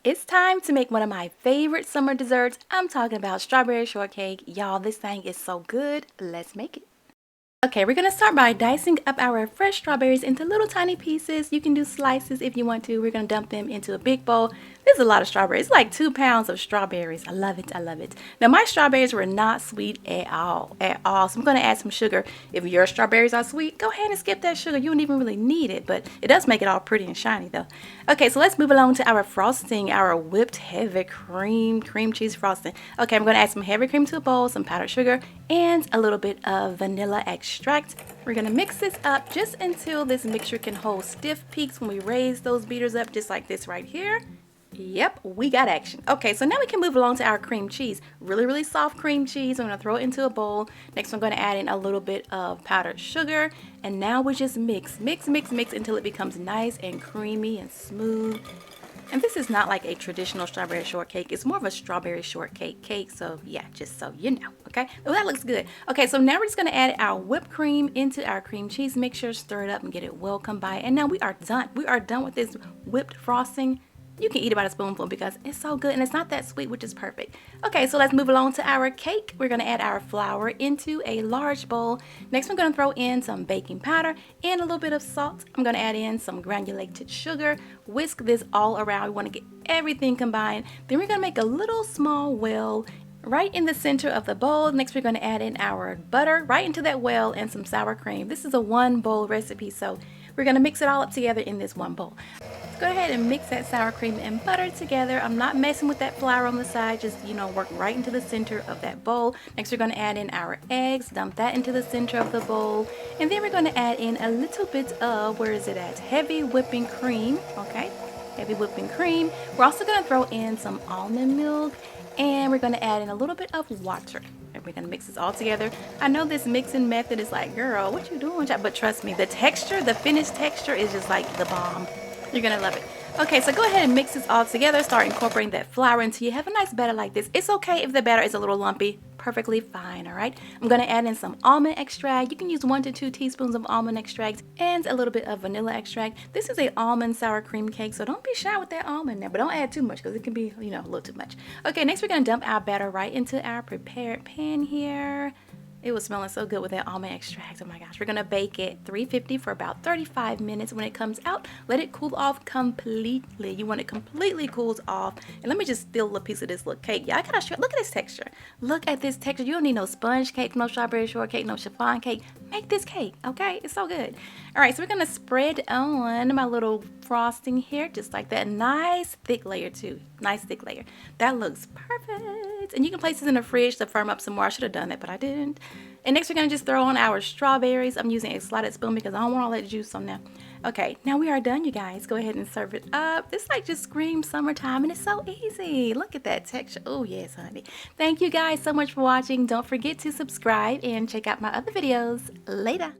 It's time to make one of my favorite summer desserts. I'm talking about strawberry shortcake. Y'all, this thing is so good. Let's make it. Okay, we're going to start by dicing up our fresh strawberries into little tiny pieces. You can do slices if you want to. We're going to dump them into a big bowl. There's a lot of strawberries. It's like 2 pounds of strawberries. I love it. I love it. Now, my strawberries were not sweet at all. So I'm going to add some sugar. If your strawberries are sweet, go ahead and skip that sugar. You don't even really need it, but it does make it all pretty and shiny though. Okay, so let's move along to our frosting, our whipped heavy cream cheese frosting. Okay, I'm going to add some heavy cream to a bowl, some powdered sugar, and a little bit of vanilla extract. We're going to mix this up just until this mixture can hold stiff peaks when we raise those beaters up, just like this right here. Yep, we got action. Okay, so now we can move along to our cream cheese. Really soft cream cheese. I'm going to throw it into a bowl. Next, I'm going to add in a little bit of powdered sugar. And now we just mix until it becomes nice and creamy and smooth. And this is not like a traditional strawberry shortcake. It's more of a strawberry shortcake cake. So yeah, just so you know, okay? Oh, that looks good. Okay, so now we're just gonna add our whipped cream into our cream cheese mixture, stir it up and get it well combined. And now we are done. We are done with this whipped frosting. You can eat it by the spoonful because it's so good and it's not that sweet, which is perfect. Okay, so let's move along to our cake. We're gonna add our flour into a large bowl. Next, I'm gonna throw in some baking powder and a little bit of salt. I'm gonna add in some granulated sugar. Whisk this all around. We wanna get everything combined. Then we're gonna make a little small well right in the center of the bowl. Next, we're gonna add in our butter right into that well and some sour cream. This is a 1 bowl recipe, so we're gonna mix it all up together in this 1 bowl. Go ahead and mix that sour cream and butter together. I'm not messing with that flour on the side, just work right into the center of that bowl. Next, we're going to add in our eggs, dump that into the center of the bowl, and then we're going to add in a little bit of, where is it at, heavy whipping cream. Okay, heavy whipping cream. We're also going to throw in some almond milk, and we're going to add in a little bit of water. And we're going to mix this all together. I know this mixing method is like, girl, what you doing? But trust me, the texture, the finished texture is just like the bomb. You're gonna love it. Okay, so go ahead and mix this all together. Start incorporating that flour until you have a nice batter like this. It's okay if the batter is a little lumpy. Perfectly fine, all right? I'm gonna add in some almond extract. You can use 1 to 2 teaspoons of almond extract and a little bit of vanilla extract. This is a almond sour cream cake, so don't be shy with that almond now, but don't add too much because it can be, a little too much. Okay, next we're gonna dump our batter right into our prepared pan here. It was smelling so good with that almond extract. Oh my gosh. We're going to bake it 350 for about 35 minutes. When it comes out, let it cool off completely. You want it completely cooled off. And let me just steal a piece of this little cake. Yeah, I gotta show. Look at this texture. Look at this texture. You don't need no sponge cake, no strawberry shortcake, no chiffon cake. Make this cake, okay? It's so good. All right, so we're going to spread on my little frosting here, just like that. Nice thick layer too. Nice thick layer. That looks perfect. And you can place this in the fridge to firm up some more. I should have done that, but I didn't. And next we're going to just throw on our strawberries. I'm using a slotted spoon because I don't want all that juice on there. Okay, now we are done, you guys. Go ahead and serve it up. This like just screams summertime and it's so easy. Look at that texture. Oh yes, honey. Thank you guys so much for watching. Don't forget to subscribe and check out my other videos. Later.